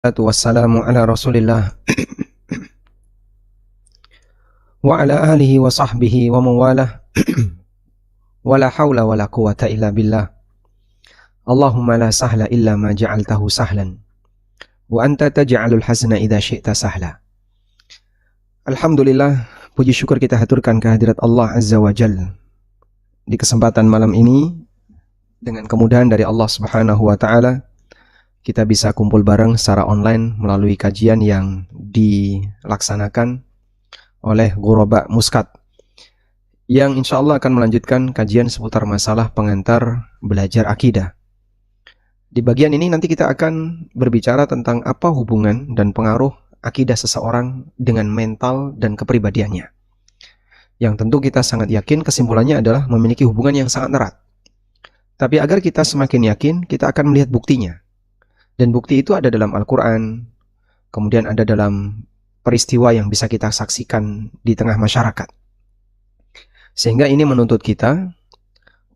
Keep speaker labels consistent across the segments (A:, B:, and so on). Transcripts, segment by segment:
A: Wassalamu ala rasulillah wa ala alihi wa sahbihi wa mawalah wa la hawla wa la quwata illa billah. Allahumma la sahla illa ma ja'altahu sahlan wa anta taj'alul hazna idha syi'ta sahla. Alhamdulillah, puji syukur kita haturkan kehadirat Allah Azza wa Jal di kesempatan malam ini. Dengan kemudahan dari Allah Subhanahu wa Ta'ala, kita bisa kumpul bareng secara online melalui kajian yang dilaksanakan oleh Ghuraba Muscat, yang insya Allah akan melanjutkan kajian seputar masalah pengantar belajar akidah. Di bagian ini nanti kita akan berbicara tentang apa hubungan dan pengaruh akidah seseorang dengan mental dan kepribadiannya, yang tentu kita sangat yakin kesimpulannya adalah memiliki hubungan yang sangat erat. Tapi agar kita semakin yakin, kita akan melihat buktinya. Dan bukti itu ada dalam Al-Quran, kemudian ada dalam peristiwa yang bisa kita saksikan di tengah masyarakat. Sehingga ini menuntut kita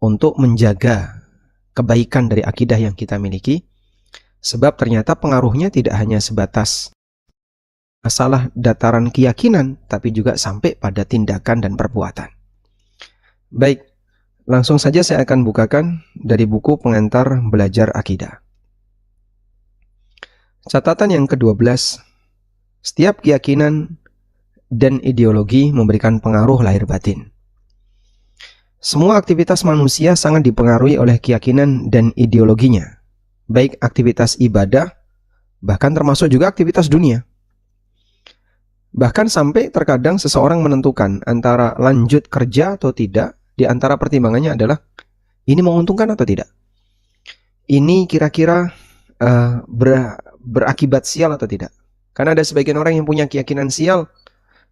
A: untuk menjaga kebaikan dari akidah yang kita miliki, sebab ternyata pengaruhnya tidak hanya sebatas masalah dataran keyakinan, tapi juga sampai pada tindakan dan perbuatan. Baik, langsung saja saya akan bukakan dari buku Pengantar Belajar Akidah. Catatan yang ke-12, setiap keyakinan dan ideologi memberikan pengaruh lahir batin. Semua aktivitas manusia sangat dipengaruhi oleh keyakinan dan ideologinya, baik aktivitas ibadah, bahkan termasuk juga aktivitas dunia. Bahkan sampai terkadang seseorang menentukan antara lanjut kerja atau tidak. Di antara pertimbangannya adalah, ini menguntungkan atau tidak? Ini kira-kira berakibat sial atau tidak? Karena ada sebagian orang yang punya keyakinan sial,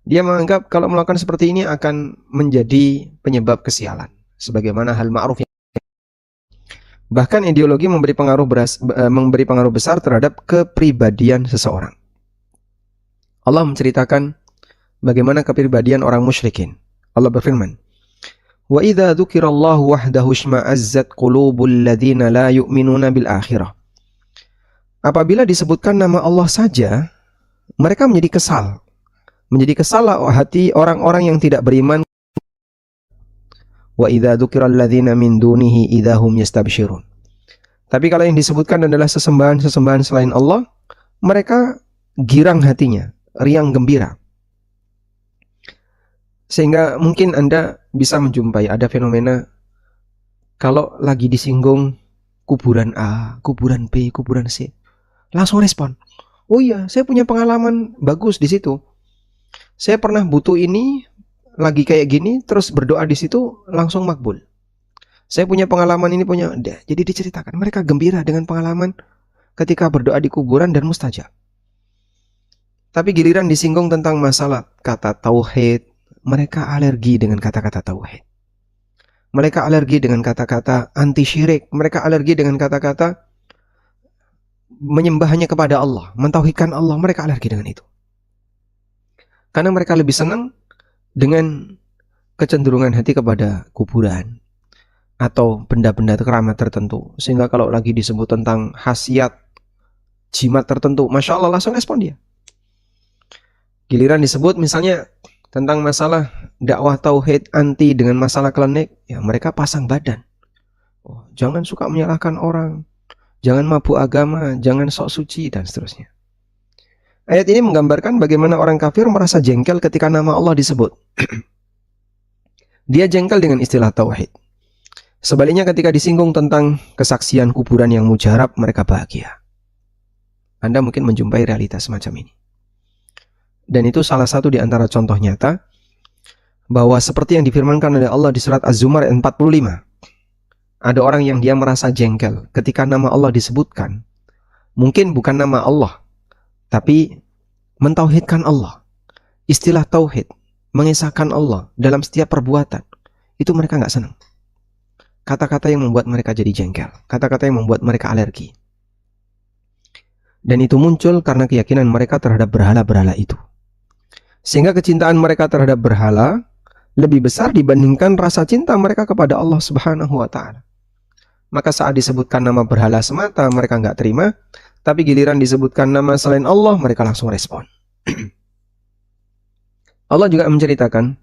A: dia menganggap kalau melakukan seperti ini akan menjadi penyebab kesialan, sebagaimana hal ma'ruf. Bahkan ideologi memberi pengaruh besar terhadap kepribadian seseorang. Allah menceritakan bagaimana kepribadian orang musyrikin. Allah berfirman, wa idza dzukirallahu wahdahu ishma'azzat qulubul ladzina la yu'minuna bil akhirah. Apabila disebutkan nama Allah saja, mereka menjadi kesal. Menjadi kesal hati orang-orang yang tidak beriman. Wa idza dzukiral ladzina min dunihi idzahum yastabsyirun. Tapi kalau yang disebutkan adalah sesembahan-sesembahan selain Allah, mereka girang hatinya, riang gembira. Sehingga mungkin Anda bisa menjumpai ada fenomena kalau lagi disinggung kuburan A, kuburan B, kuburan C, langsung respon. Oh iya, saya punya pengalaman bagus di situ. Saya pernah butuh ini, lagi kayak gini, terus berdoa di situ langsung makbul. Saya punya pengalaman ini, jadi diceritakan. Mereka gembira dengan pengalaman ketika berdoa di kuburan dan mustajab. Tapi giliran disinggung tentang masalah kata tauhid, mereka alergi dengan kata-kata tauhid. Mereka alergi dengan kata-kata anti syirik. Mereka alergi dengan kata-kata menyembahnya kepada Allah, mentauhidkan Allah. Mereka alergi dengan itu. Karena mereka lebih senang dengan kecenderungan hati kepada kuburan atau benda-benda keramat tertentu. Sehingga kalau lagi disebut tentang khasiat jimat tertentu, Masya Allah langsung respon dia. Giliran disebut misalnya tentang masalah dakwah tauhid anti dengan masalah klinik, ya mereka pasang badan. Oh, jangan suka menyalahkan orang, jangan mabuk agama, jangan sok suci, dan seterusnya. Ayat ini menggambarkan bagaimana orang kafir merasa jengkel ketika nama Allah disebut. Dia jengkel dengan istilah tauhid. Sebaliknya ketika disinggung tentang kesaksian kuburan yang mujarab, mereka bahagia. Anda mungkin menjumpai realitas semacam ini. Dan itu salah satu di antara contoh nyata bahwa seperti yang difirmankan oleh Allah di surat Az-Zumar 45. Ada orang yang dia merasa jengkel ketika nama Allah disebutkan. Mungkin bukan nama Allah, tapi mentauhidkan Allah. Istilah tauhid, mengesahkan Allah dalam setiap perbuatan, itu mereka nggak senang. Kata-kata yang membuat mereka jadi jengkel, kata-kata yang membuat mereka alergi. Dan itu muncul karena keyakinan mereka terhadap berhala-berhala itu. Sehingga kecintaan mereka terhadap berhala lebih besar dibandingkan rasa cinta mereka kepada Allah Subhanahu wa Ta'ala. Maka saat disebutkan nama berhala semata mereka nggak terima, Tapi giliran disebutkan nama selain Allah, mereka langsung respon. Allah juga menceritakan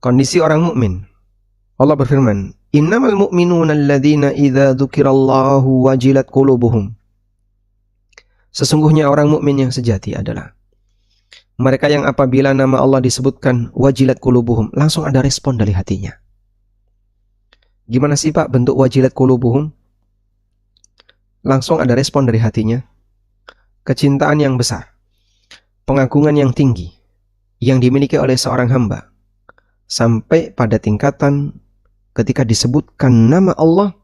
A: kondisi orang mukmin. Allah berfirman, "Innamal mu'minuna alladzina idza dzukirallahu wajilat qulubuhum." Sesungguhnya orang mukmin yang sejati adalah mereka yang apabila nama Allah disebutkan wajilat qulubuhum, langsung ada respon dari hatinya. Gimana sih Pak bentuk wajilat qulubuhum? Langsung ada respon dari hatinya. Kecintaan yang besar, pengagungan yang tinggi yang dimiliki oleh seorang hamba, sampai pada tingkatan ketika disebutkan nama Allah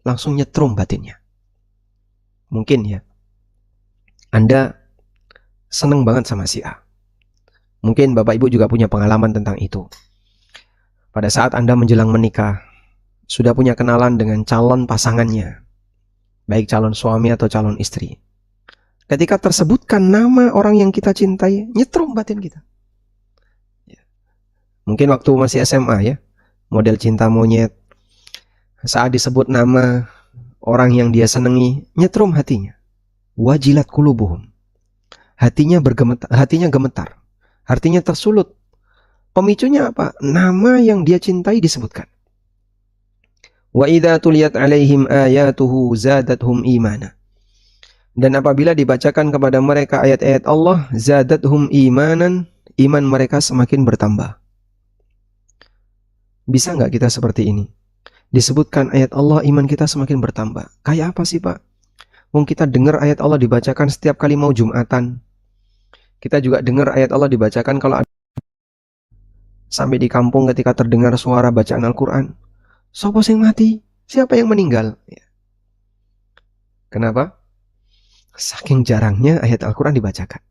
A: langsung nyetrum batinnya. Mungkin ya, Anda seneng banget sama si A. Mungkin Bapak Ibu juga punya pengalaman tentang itu. Pada saat Anda menjelang menikah, sudah punya kenalan dengan calon pasangannya, baik calon suami atau calon istri. Ketika tersebutkan nama orang yang kita cintai, nyetrum batin kita. Mungkin waktu masih SMA ya, model cinta monyet. Saat disebut nama orang yang dia senangi, nyetrum hatinya. Wajilat qulubuhum. Hatinya gemetar. Hatinya tersulut. Pemicunya apa? Nama yang dia cintai disebutkan. Wa idza tuliyat alaihim ayatuhu zadatuhum imana. Dan apabila dibacakan kepada mereka ayat-ayat Allah, zadatuhum imanan, iman mereka semakin bertambah. Bisa nggak kita seperti ini? Disebutkan ayat Allah, iman kita semakin bertambah. Kayak apa sih Pak? Wong kita dengar ayat Allah dibacakan setiap kali mau Jumatan. Kita juga dengar ayat Allah dibacakan kalau ada sampai di kampung ketika terdengar suara bacaan Al-Quran. Sopo sing mati? Siapa yang meninggal? Ya. Kenapa? Saking jarangnya ayat Al-Quran dibacakan.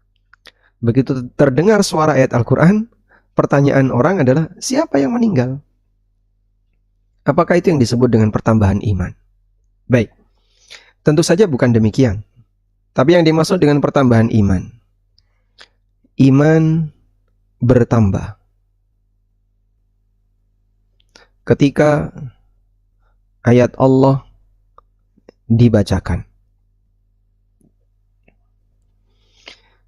A: Begitu terdengar suara ayat Al-Quran, pertanyaan orang adalah, siapa yang meninggal? Apakah itu yang disebut dengan pertambahan iman? Baik, tentu saja bukan demikian. Tapi yang dimaksud dengan pertambahan iman, iman bertambah ketika ayat Allah dibacakan.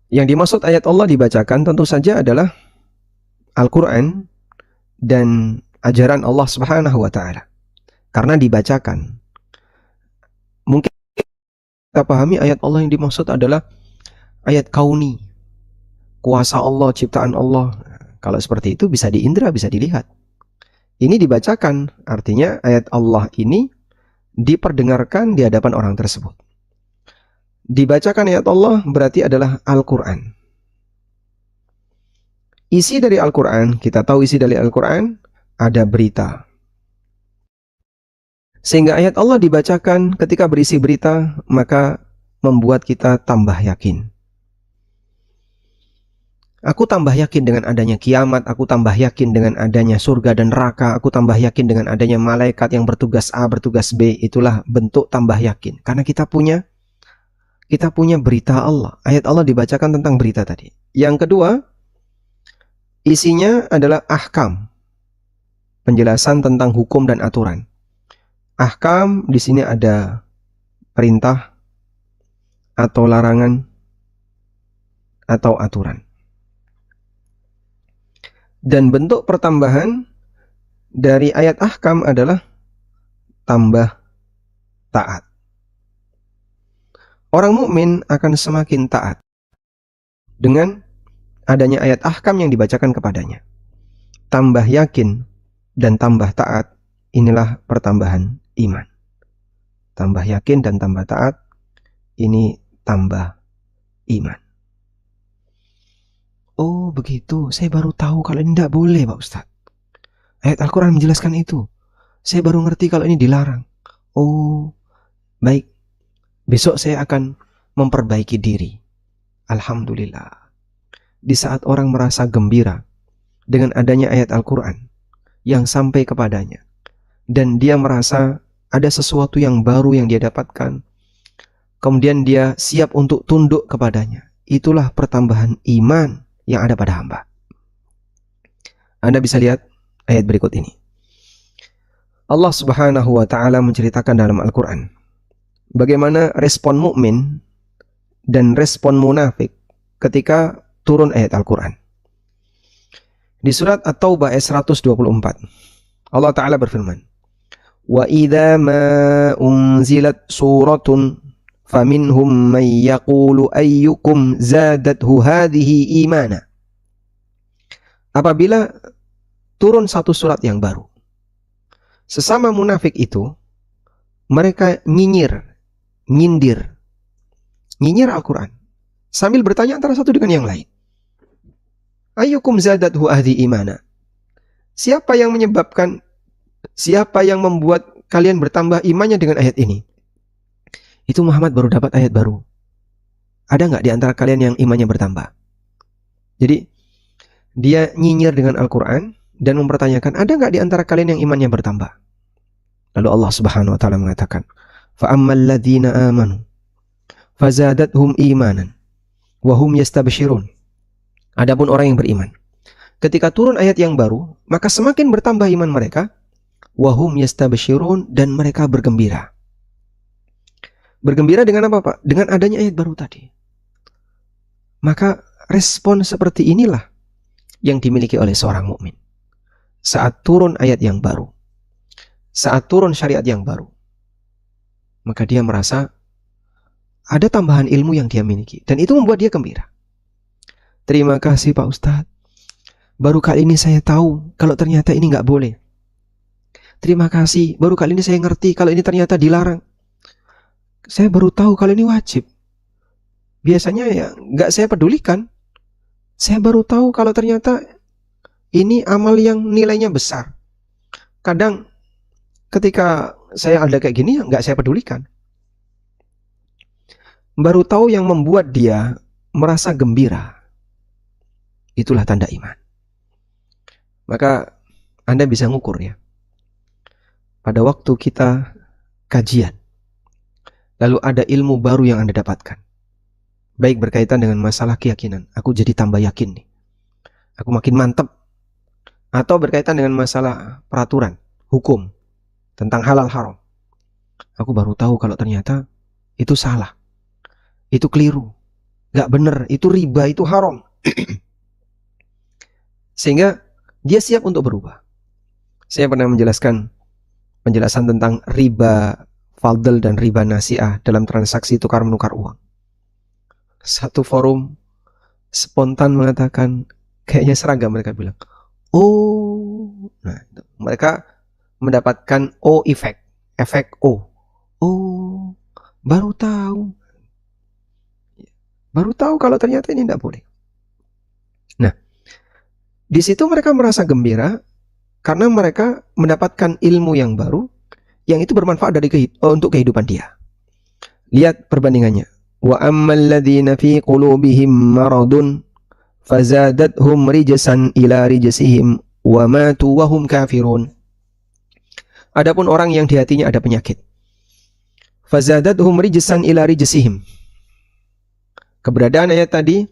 A: Yang dimaksud ayat Allah dibacakan tentu saja adalah Al-Quran dan ajaran Allah Subhanahu wa Ta'ala. Karena dibacakan, mungkin kita pahami ayat Allah yang dimaksud adalah ayat kauni, kuasa Allah, ciptaan Allah. Kalau seperti itu bisa diindra, bisa dilihat. Ini dibacakan, artinya ayat Allah ini diperdengarkan di hadapan orang tersebut. Dibacakan ayat Allah berarti adalah Al-Quran. Isi dari Al-Quran, kita tahu isi dari Al-Quran, ada berita. Sehingga ayat Allah dibacakan ketika berisi berita, maka membuat kita tambah yakin. Aku tambah yakin dengan adanya kiamat, aku tambah yakin dengan adanya surga dan neraka, aku tambah yakin dengan adanya malaikat yang bertugas A, bertugas B. Itulah bentuk tambah yakin. Karena kita punya berita Allah. Ayat Allah dibacakan tentang berita tadi. Yang kedua, isinya adalah ahkam. Penjelasan tentang hukum dan aturan. Ahkam di sini ada perintah atau larangan atau aturan. Dan bentuk pertambahan dari ayat ahkam adalah tambah taat. Orang mukmin akan semakin taat dengan adanya ayat ahkam yang dibacakan kepadanya. Tambah yakin dan tambah taat, inilah pertambahan iman. Tambah yakin dan tambah taat, ini tambah iman. Oh begitu, saya baru tahu kalau ini tidak boleh Pak Ustadz. Ayat Al-Quran menjelaskan itu. Saya baru ngerti kalau ini dilarang. Oh, baik. Besok saya akan memperbaiki diri. Alhamdulillah. Di saat orang merasa gembira dengan adanya ayat Al-Quran yang sampai kepadanya, dan dia merasa ada sesuatu yang baru yang dia dapatkan, kemudian dia siap untuk tunduk kepadanya, itulah pertambahan iman yang ada pada hamba. Anda bisa lihat ayat berikut ini. Allah Subhanahu wa Ta'ala menceritakan dalam Al-Quran bagaimana respon mukmin dan respon munafik ketika turun ayat Al-Quran. Di surat At-Taubah ayat 124, Allah Ta'ala berfirman, wa idza ma unzilat suratun faminhum man yaqulu ayyukum zadathu hadhihi imana. Apabila turun satu surat yang baru, sesama munafik itu mereka nyindir Al-Quran sambil bertanya antara satu dengan yang lain. Ayyukum zadathu hadhihi imana. Siapa yang membuat kalian bertambah imannya dengan ayat ini? Itu Muhammad baru dapat ayat baru. Ada nggak di antara kalian yang imannya bertambah? Jadi dia nyinyir dengan Al-Quran dan mempertanyakan, ada nggak di antara kalian yang imannya bertambah? Lalu Allah Subhanahu wa Ta'ala mengatakan, فَأَمَّا الَّذِينَ آمَنُوا فَزَادَتْهُمْ إِيمَانًا وَهُمْ يَسْتَبْشِرُونَ. Adapun orang yang beriman, ketika turun ayat yang baru, maka semakin bertambah iman mereka, وَهُمْ يَسْتَبْشِرُونَ, dan mereka bergembira. Bergembira dengan apa, Pak? Dengan adanya ayat baru tadi. Maka respon seperti inilah yang dimiliki oleh seorang mukmin. Saat turun ayat yang baru, saat turun syariat yang baru, maka dia merasa ada tambahan ilmu yang dia miliki, dan itu membuat dia gembira. Terima kasih Pak Ustadz, baru kali ini saya tahu kalau ternyata ini nggak boleh. Terima kasih, baru kali ini saya ngerti kalau ini ternyata dilarang. Saya baru tahu kalau ini wajib. Biasanya ya nggak saya pedulikan. Saya baru tahu kalau ternyata ini amal yang nilainya besar. Kadang ketika saya ada kayak gini, nggak saya pedulikan. Baru tahu yang membuat dia merasa gembira. Itulah tanda iman. Maka Anda bisa ngukur ya. Pada waktu kita kajian, lalu ada ilmu baru yang Anda dapatkan, baik berkaitan dengan masalah keyakinan, aku jadi tambah yakin nih, aku makin mantap. Atau berkaitan dengan masalah peraturan, hukum, tentang halal haram, aku baru tahu kalau ternyata itu salah, itu keliru, gak benar, itu riba, itu haram. Sehingga dia siap untuk berubah. Saya pernah menjelaskan penjelasan tentang riba fadl dan riba nasi'ah dalam transaksi tukar menukar uang. Satu forum spontan mengatakan, kayaknya seragam, mereka bilang, oh, nah, mereka mendapatkan O efek O. Oh, baru tahu kalau ternyata ini tidak boleh. Nah, di situ mereka merasa gembira karena mereka mendapatkan ilmu yang baru yang itu bermanfaat untuk kehidupan dia. Lihat perbandingannya. Wa ammal ladzina fi qulubihim maradun fazadathum rijsan ila rijsihim wa matu wa hum kafirun. Adapun orang yang di hatinya ada penyakit, fazadathum rijsan ila rijsihim. Keberadaan ayat tadi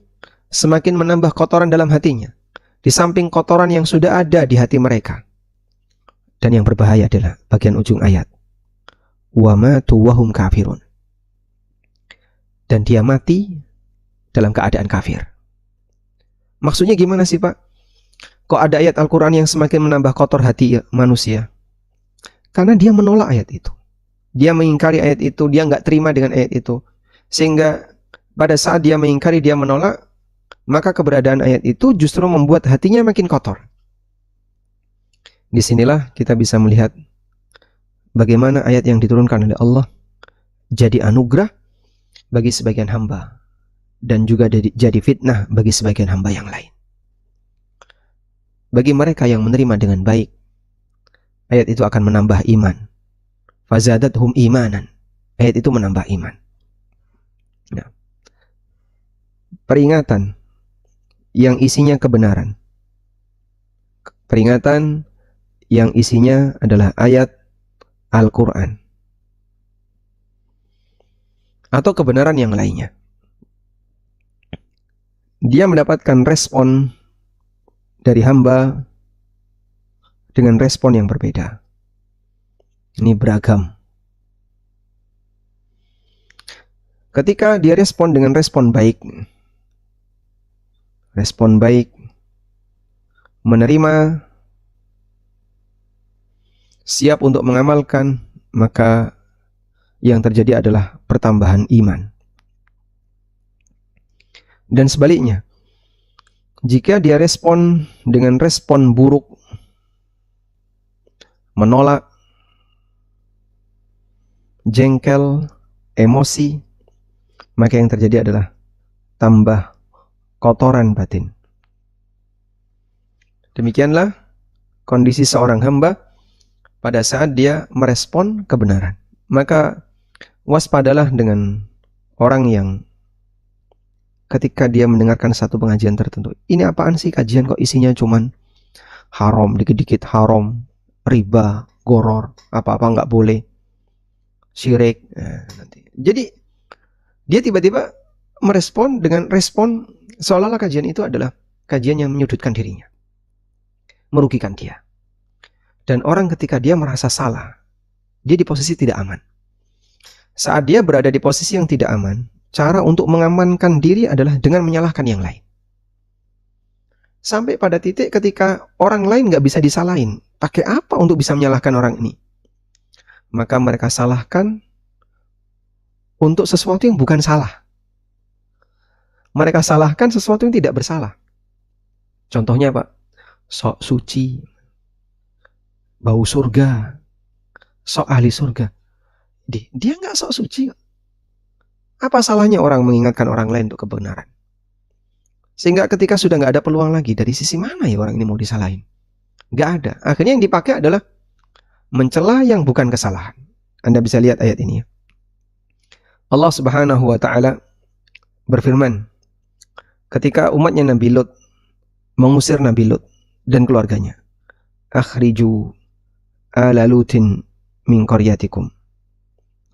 A: semakin menambah kotoran dalam hatinya, di samping kotoran yang sudah ada di hati mereka. Dan yang berbahaya adalah bagian ujung ayat, wa matu wa hum kafirun, dan dia mati dalam keadaan kafir. Maksudnya gimana sih Pak? Kok ada ayat Al-Quran yang semakin menambah kotor hati manusia? Karena dia menolak ayat itu, dia mengingkari ayat itu, dia nggak terima dengan ayat itu. Sehingga pada saat dia mengingkari, dia menolak, maka keberadaan ayat itu justru membuat hatinya makin kotor. Disinilah kita bisa melihat bagaimana ayat yang diturunkan oleh Allah jadi anugerah bagi sebagian hamba dan juga jadi fitnah bagi sebagian hamba yang lain. Bagi mereka yang menerima dengan baik, ayat itu akan menambah iman. Fazadathum imanan. Ayat itu menambah iman. Nah, peringatan yang isinya kebenaran, peringatan yang isinya adalah ayat Al-Quran atau kebenaran yang lainnya, dia mendapatkan respon dari hamba dengan respon yang berbeda. Ini beragam. Ketika dia respon dengan respon baik, menerima, siap untuk mengamalkan, maka yang terjadi adalah pertambahan iman. Dan sebaliknya, jika dia respon dengan respon buruk, menolak, jengkel, emosi, maka yang terjadi adalah tambah kotoran batin. Demikianlah kondisi seorang hamba pada saat dia merespon kebenaran. Maka waspadalah dengan orang yang ketika dia mendengarkan satu pengajian tertentu, ini apaan sih kajian kok isinya cuman haram, dikit-dikit haram, riba, goror, apa-apa nggak boleh, syirik. Nanti. Jadi dia tiba-tiba merespon dengan respon seolah-olah kajian itu adalah kajian yang menyudutkan dirinya, merugikan dia. Dan orang ketika dia merasa salah, dia di posisi tidak aman. Saat dia berada di posisi yang tidak aman, cara untuk mengamankan diri adalah dengan menyalahkan yang lain. Sampai pada titik ketika orang lain nggak bisa disalahin, pakai apa untuk bisa menyalahkan orang ini? Maka mereka salahkan untuk sesuatu yang bukan salah. Mereka salahkan sesuatu yang tidak bersalah. Contohnya apa? Sok suci, bau surga, sok ahli surga. Dia nggak sok suci. Apa salahnya orang mengingatkan orang lain untuk kebenaran? Sehingga ketika sudah nggak ada peluang lagi, dari sisi mana ya orang ini mau disalahin? Nggak ada. Akhirnya yang dipakai adalah mencela yang bukan kesalahan. Anda bisa lihat ayat ini ya. Allah Subhanahu wa Ta'ala berfirman ketika umatnya Nabi Lut mengusir Nabi Lut dan keluarganya, akhriju ala Lutin min qaryatikum.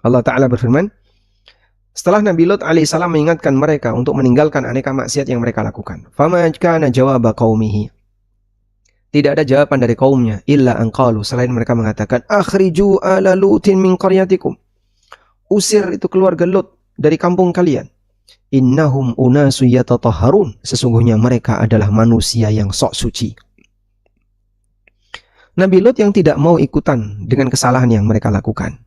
A: Allah Ta'ala berfirman, setelah Nabi Lut alaihissalam mengingatkan mereka untuk meninggalkan aneka maksiat yang mereka lakukan, fama kana jawaba qaumihi, tidak ada jawaban dari kaumnya illa an qalu, selain mereka mengatakan akhriju ala Lutin min qaryatikum, usir itu keluarga Lut dari kampung kalian. Innahum unasu yatatahharun, sesungguhnya mereka adalah manusia yang sok suci. Nabi Lut yang tidak mau ikutan dengan kesalahan yang mereka lakukan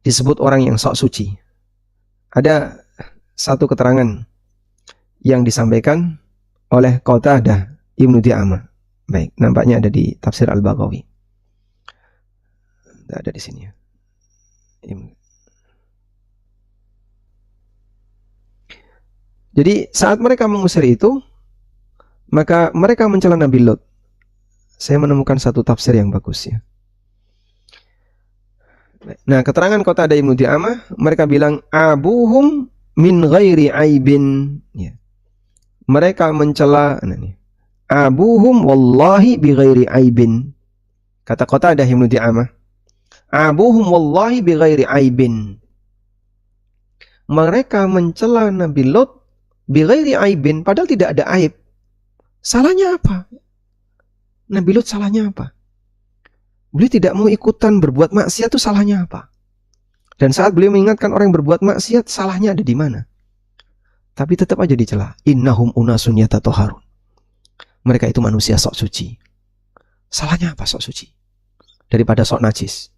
A: disebut orang yang sok suci. Ada satu keterangan yang disampaikan oleh Qatadah Ibnu Di'amah. Baik, nampaknya ada di tafsir Al-Baghawi. Tidak ada di sini ya. Jadi saat mereka mengusir itu, maka mereka mencela Nabi Lut. Saya menemukan satu tafsir yang bagus ya. Nah, keterangan Qatadah Ibnu Di'amah, mereka bilang abuhum min ghairi aibin. Ya. Mereka mencela abuhum wallahi bi ghairi aibin. Kata Qatadah Ibnu Di'amah, abuhum wallahi bi ghairi aibin. Mereka mencela Nabi Lut bighairi aibin, padahal tidak ada aib. Salahnya apa? Nabi Lut salahnya apa? Beliau tidak mau ikutan berbuat maksiat, itu salahnya apa? Dan saat beliau mengingatkan orang yang berbuat maksiat, salahnya ada di mana? Tapi tetap aja dicela. Innahum unasun yatatahharun. Mereka itu manusia sok suci. Salahnya apa sok suci? Daripada sok najis.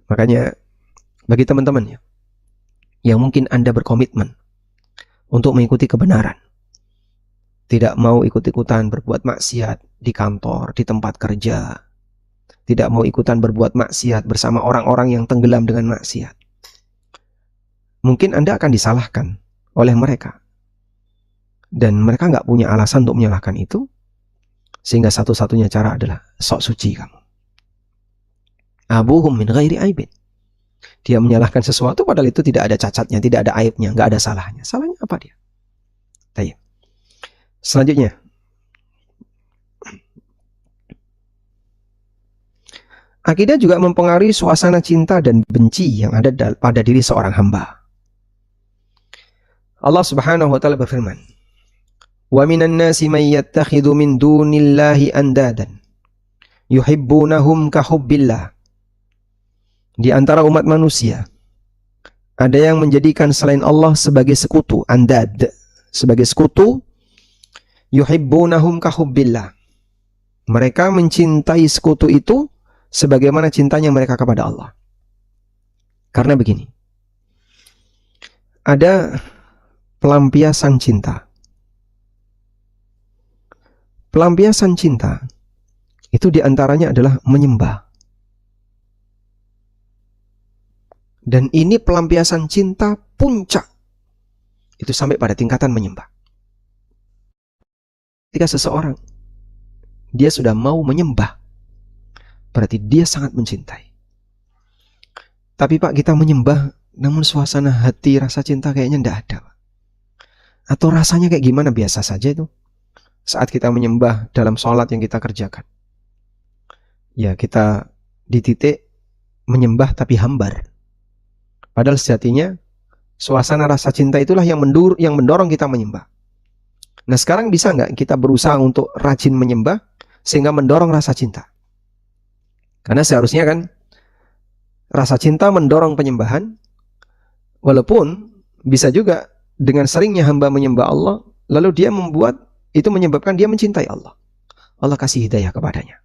A: Makanya bagi teman-teman ya, yang mungkin Anda berkomitmen untuk mengikuti kebenaran, tidak mau ikut-ikutan berbuat maksiat di kantor, di tempat kerja, tidak mau ikutan berbuat maksiat bersama orang-orang yang tenggelam dengan maksiat, mungkin Anda akan disalahkan oleh mereka, dan mereka nggak punya alasan untuk menyalahkan itu, sehingga satu-satunya cara adalah sok suci kamu. Abuhum min ghairi aibin. Dia menyalahkan sesuatu padahal itu tidak ada cacatnya, tidak ada aibnya, nggak ada salahnya. Salahnya apa dia? Baik. Selanjutnya, akidah juga mempengaruhi suasana cinta dan benci yang ada pada diri seorang hamba. Allah Subhanahu wa Ta'ala berfirman, "Wa minan nasi may yattakhidhu min dunillahi andadan yuhibbunahum ka hubbillah." Di antara umat manusia Ada yang menjadikan selain Allah sebagai sekutu, andad, sebagai sekutu. Yuhibbunahum kahubbillah. Mereka mencintai sekutu itu sebagaimana cintanya mereka kepada Allah. Karena begini, ada pelampiasan cinta. Pelampiasan cinta itu diantaranya adalah menyembah. Dan ini pelampiasan cinta puncak. Itu sampai pada tingkatan menyembah. Ketika seseorang dia sudah mau menyembah, berarti dia sangat mencintai. Tapi Pak, kita menyembah namun suasana hati, rasa cinta kayaknya tidak ada, Pak. Atau rasanya kayak gimana, biasa saja itu saat kita menyembah dalam sholat yang kita kerjakan. Ya, kita di titik menyembah tapi hambar. Padahal sejatinya suasana rasa cinta itulah yang mendorong kita menyembah. Nah, sekarang bisa nggak kita berusaha untuk rajin menyembah sehingga mendorong rasa cinta? Karena seharusnya kan rasa cinta mendorong penyembahan, walaupun bisa juga dengan seringnya hamba menyembah Allah, lalu dia menyebabkan dia mencintai Allah. Allah kasih hidayah kepadanya.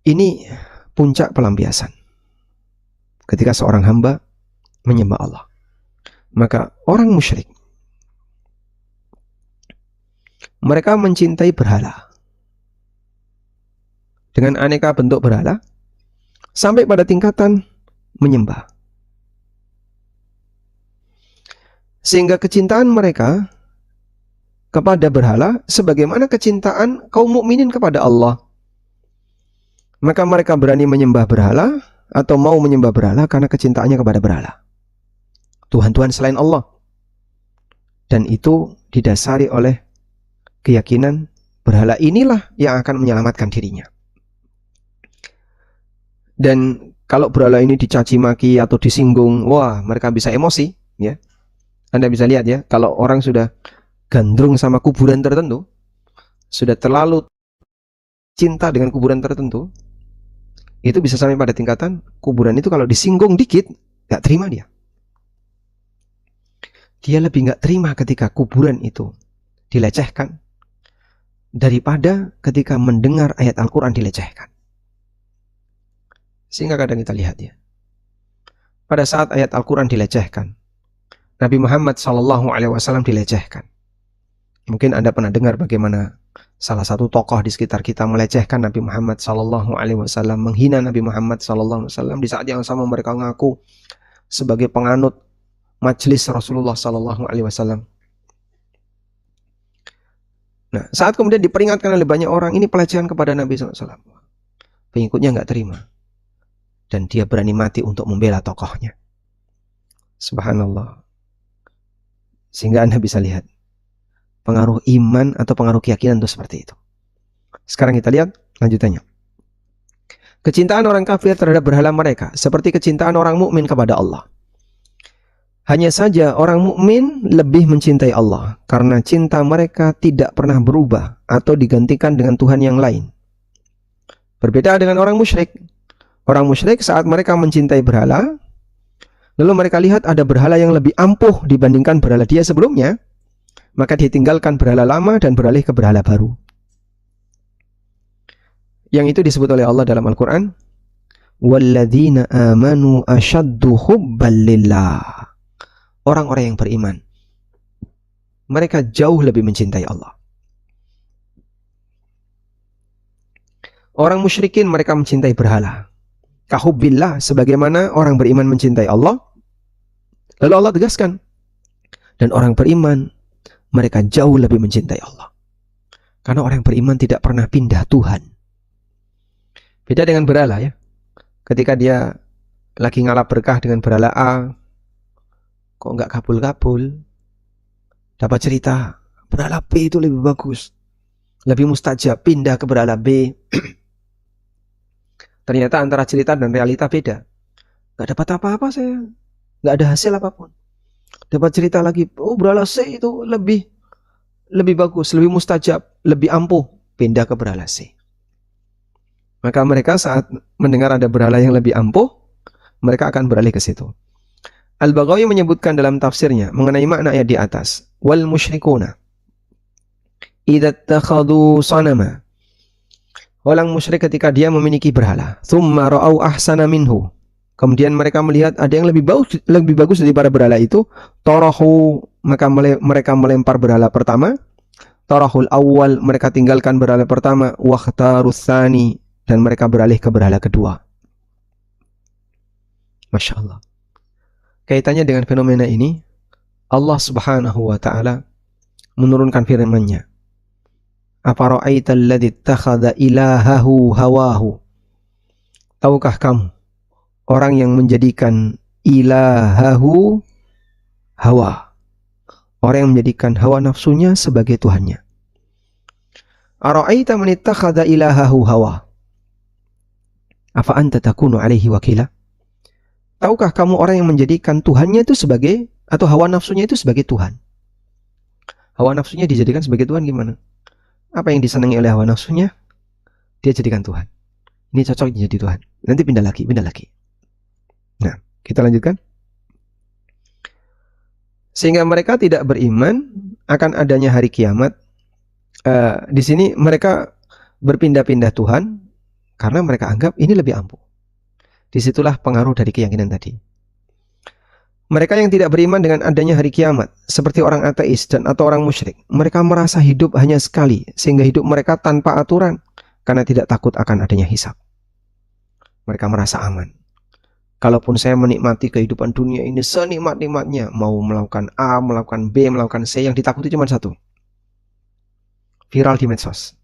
A: Ini puncak pelampiasan. Ketika seorang hamba menyembah Allah, maka orang musyrik, mereka mencintai berhala dengan aneka bentuk berhala sampai pada tingkatan menyembah. Sehingga kecintaan mereka kepada berhala sebagaimana kecintaan kaum mukminin kepada Allah. Maka mereka berani menyembah berhala atau mau menyembah berhala karena kecintaannya kepada berhala, Tuhan-Tuhan selain Allah. Dan itu didasari oleh keyakinan berhala inilah yang akan menyelamatkan dirinya. Dan kalau berhala ini dicaci maki atau disinggung, wah, mereka bisa emosi, ya. Anda bisa lihat ya, kalau orang sudah gandrung sama kuburan tertentu, sudah terlalu cinta dengan kuburan tertentu, itu bisa sampai pada tingkatan kuburan itu kalau disinggung dikit, gak terima dia. Dia lebih gak terima ketika kuburan itu dilecehkan daripada ketika mendengar ayat Al-Quran dilecehkan. Sehingga kadang kita lihat ya, pada saat ayat Al-Quran dilecehkan, Nabi Muhammad SAW dilecehkan. Mungkin Anda pernah dengar bagaimana salah satu tokoh di sekitar kita melecehkan Nabi Muhammad SAW, menghina Nabi Muhammad SAW. Di saat yang sama mereka ngaku sebagai penganut majelis Rasulullah SAW. Nah, saat kemudian diperingatkan oleh banyak orang, ini pelecehan kepada Nabi SAW, pengikutnya nggak terima. Dan dia berani mati untuk membela tokohnya. Subhanallah. Sehingga Anda bisa lihat pengaruh iman atau pengaruh keyakinan itu seperti itu. Sekarang kita lihat lanjutannya. Kecintaan orang kafir terhadap berhala mereka seperti kecintaan orang mukmin kepada Allah. Hanya saja orang mukmin lebih mencintai Allah karena cinta mereka tidak pernah berubah atau digantikan dengan Tuhan yang lain. Berbeda dengan orang musyrik. Orang musyrik saat mereka mencintai berhala, lalu mereka lihat ada berhala yang lebih ampuh dibandingkan berhala dia sebelumnya, maka dia tinggalkan berhala lama dan beralih ke berhala baru. Yang itu disebut oleh Allah dalam Al-Quran, وَالَّذِينَ آمَنُوا أَشَدُّ حُبًّا لِلَّهِ. Orang-orang yang beriman, mereka jauh lebih mencintai Allah. Orang musyrikin mereka mencintai berhala. Kahubbillah, sebagaimana orang beriman mencintai Allah. Lalu Allah tegaskan, dan orang beriman mereka jauh lebih mencintai Allah. Karena orang beriman tidak pernah pindah Tuhan. Beda dengan berhala ya. Ketika dia lagi ngalap berkah dengan berhala A, kok nggak kabul-kabul, dapat cerita berhala B itu lebih bagus, lebih mustajab, pindah ke berhala B. Ternyata antara cerita dan realita beda. Nggak dapat apa-apa saya, nggak ada hasil apapun. Dapat cerita lagi, oh berhala C itu lebih bagus, lebih mustajab, lebih ampuh, pindah ke berhala C. Maka mereka saat mendengar ada berhala yang lebih ampuh, mereka akan beralih ke situ. Al-Baghawi menyebutkan dalam tafsirnya mengenai makna ayat di atas, wal musyrikuna idza takhadhu sanama. Orang musyrik ketika dia memiliki berhala, thumma ra'au ahsana minhu. Kemudian mereka melihat ada yang lebih bagus daripada berhala itu, tarahu, maka mereka melempar berhala pertama, tarahul awal, mereka tinggalkan berhala pertama, wakhtarus tsani, dan mereka beralih ke berhala kedua. Masya Allah. Kaitannya dengan fenomena ini, Allah Subhanahu wa ta'ala menurunkan firman-Nya. Afara'aita alladzi ittakhadha ilahahu hawahu. Tahukah kamu orang yang menjadikan ilahahu hawa, orang yang menjadikan hawa nafsunya sebagai Tuhannya. Ara'aita man ittakhadha ilahahu hawa, afa anta takunu alaihi wakila. Tahukah kamu orang yang menjadikan Tuhannya itu sebagai, atau hawa nafsunya itu sebagai Tuhan? Hawa nafsunya dijadikan sebagai Tuhan gimana? Apa yang disenangi oleh hawa nafsunya, dia jadikan Tuhan. Ini cocok jadi Tuhan. Nanti pindah lagi. Nah, kita lanjutkan. Sehingga mereka tidak beriman akan adanya hari kiamat. Di sini mereka berpindah-pindah Tuhan karena mereka anggap ini lebih ampuh. Disitulah pengaruh dari keyakinan tadi. Mereka yang tidak beriman dengan adanya hari kiamat, seperti orang ateis dan atau orang musyrik, mereka merasa hidup hanya sekali, sehingga hidup mereka tanpa aturan, karena tidak takut akan adanya hisab. Mereka merasa aman. Kalaupun saya menikmati kehidupan dunia ini senikmat-nikmatnya, mau melakukan A, melakukan B, melakukan C, yang ditakuti cuma satu. Viral di medsos,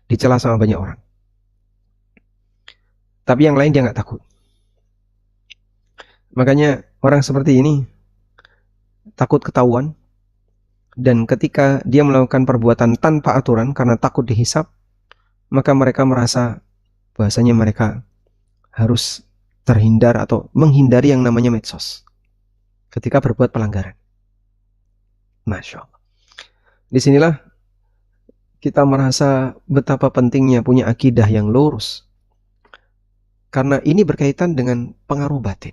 A: dicela sama banyak orang. Tapi yang lain dia nggak takut. Makanya orang seperti ini takut ketahuan, dan ketika dia melakukan perbuatan tanpa aturan karena takut dihisab, maka mereka merasa bahasanya mereka harus terhindar atau menghindari yang namanya medsos ketika berbuat pelanggaran. Masya Allah. Disinilah kita merasa betapa pentingnya punya akidah yang lurus, karena ini berkaitan dengan pengaruh batin.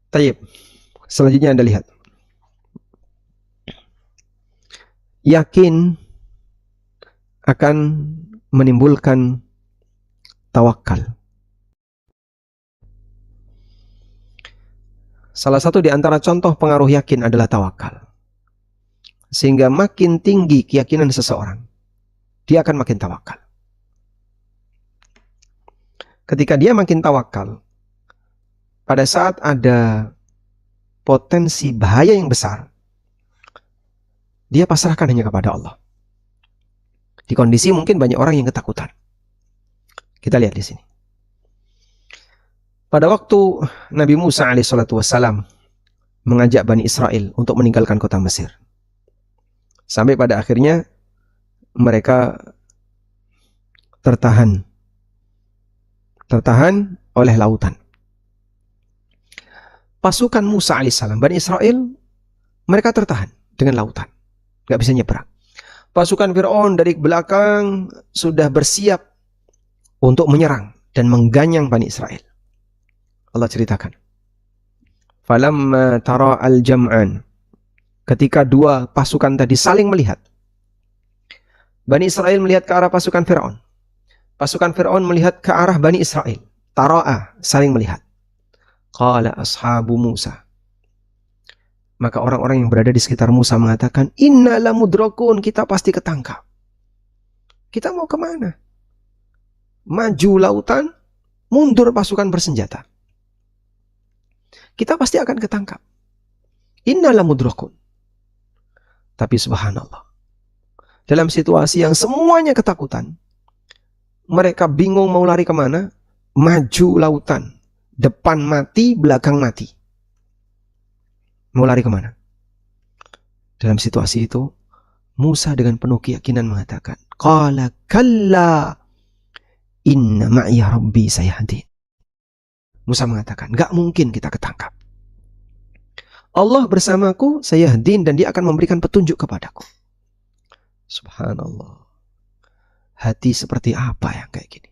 A: Tayyib. Selanjutnya Anda lihat. Yakin akan menimbulkan tawakal. Salah satu di antara contoh pengaruh yakin adalah tawakal. Sehingga makin tinggi keyakinan seseorang, dia akan makin tawakal. Ketika dia makin tawakal, pada saat ada potensi bahaya yang besar, dia pasrahkan hanya kepada Allah. Di kondisi mungkin banyak orang yang ketakutan. Kita lihat di sini. Pada waktu Nabi Musa alaihissalam mengajak Bani Israel untuk meninggalkan kota Mesir, sampai pada akhirnya mereka tertahan oleh lautan. Pasukan Musa alaihissalam, Bani Israel, mereka tertahan dengan lautan, gak bisa nyebrang. Pasukan Fir'aun dari belakang sudah bersiap untuk menyerang dan mengganyang Bani Israel. Allah ceritakan, falamma tara al-jam'an, ketika dua pasukan tadi saling melihat, Bani Israel melihat ke arah pasukan Fir'aun, pasukan Fir'aun melihat ke arah Bani Israel, tara'a, saling melihat. Qala ashabu Musa, maka orang-orang yang berada di sekitar Musa mengatakan, inna lamudrakun, kita pasti ketangkap. Kita mau kemana? Maju lautan, mundur pasukan bersenjata. Kita pasti akan ketangkap. Inna lamudrakun. Tapi subhanallah, dalam situasi yang semuanya ketakutan, mereka bingung mau lari kemana, maju lautan. Depan mati, belakang mati. Mau lari kemana? Dalam situasi itu, Musa dengan penuh keyakinan mengatakan, Qala kalla inna ma'iya rabbi sayahdin. Musa mengatakan, gak mungkin kita ketangkap. Allah bersamaku, sayahdin, dan dia akan memberikan petunjuk kepadaku. Subhanallah. Hati seperti apa yang kayak gini?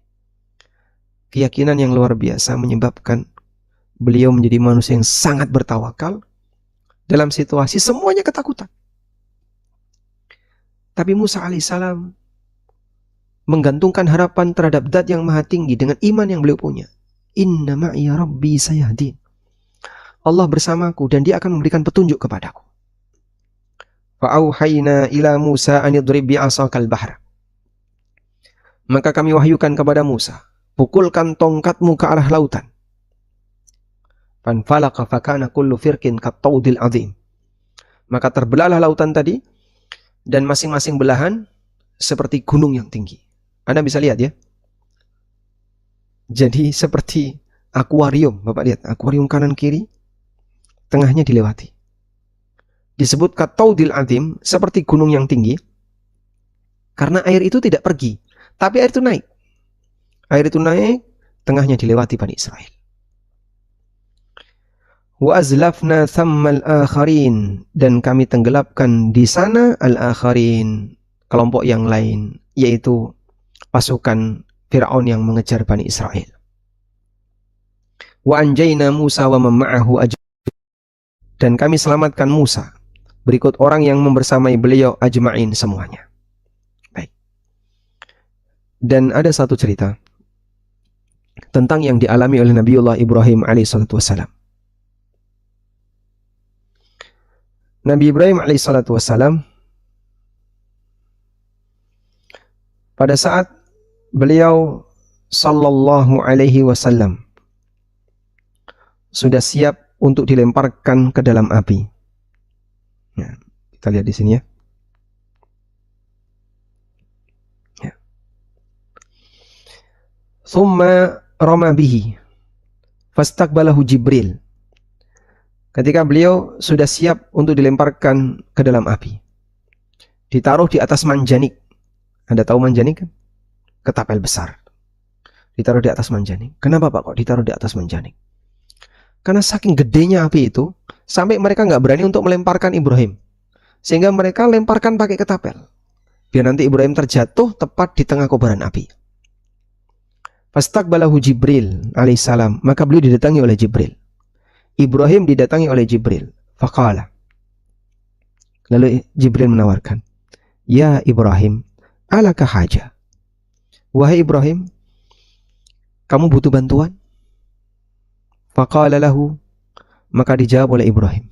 A: Keyakinan yang luar biasa menyebabkan Beliau menjadi manusia yang sangat bertawakal dalam situasi semuanya ketakutan. Tapi Musa alaihissalam menggantungkan harapan terhadap zat yang maha tinggi dengan iman yang beliau punya. Inna ma'iya rabbi sayahdin. Allah bersamaku dan dia akan memberikan petunjuk kepadaku. Fa'auhayna ila Musa an idrib bi'asakal bahr. Maka kami wahyukan kepada Musa, pukulkan tongkatmu ke arah lautan. Fanfalaqa fakana kullu firqin kattawdil azim. Maka terbelahlah lautan tadi, dan masing-masing belahan seperti gunung yang tinggi. Anda bisa lihat ya. Jadi seperti akuarium, Bapak lihat, akuarium kanan kiri, tengahnya dilewati. Disebut kattawdil azim, seperti gunung yang tinggi, karena air itu tidak pergi, tapi air itu naik. Air itu naik, tengahnya dilewati Bani Israel. Wa azlafna thammal akharin, dan kami tenggelapkan di sana al-akharin, kelompok yang lain, yaitu pasukan Fir'aun yang mengejar Bani Israel. Wa anjayna Musa wa man ma'ahu ajma'in, dan kami selamatkan Musa berikut orang yang membersamai beliau ajma'in semuanya. Baik. Dan ada satu cerita tentang yang dialami oleh Nabiullah Ibrahim alaihissalatu wassalam. Nabi Ibrahim alaihissalatu wassalam pada saat beliau sallallahu alaihi wasallam sudah siap untuk dilemparkan ke dalam api. Ya, kita lihat di sini ya. Ya. Thumma rama bihi fastaqbalahu Jibril. Ketika beliau sudah siap untuk dilemparkan ke dalam api, ditaruh di atas manjanik. Anda tahu manjanik kan? Ketapel besar. Ditaruh di atas manjanik. Kenapa Pak kok ditaruh di atas manjanik? Karena saking gedenya api itu, sampai mereka nggak berani untuk melemparkan Ibrahim. Sehingga mereka lemparkan pakai ketapel. Biar nanti Ibrahim terjatuh tepat di tengah kobaran api. Fastaqbalahu Jibril alaihissalam. Maka beliau didatangi oleh Jibril. Ibrahim didatangi oleh Jibril. Faqala. Lalu Jibril menawarkan, Ya Ibrahim, alaka haja. Wahai Ibrahim, kamu butuh bantuan? Faqala lahu, maka dijawab oleh Ibrahim,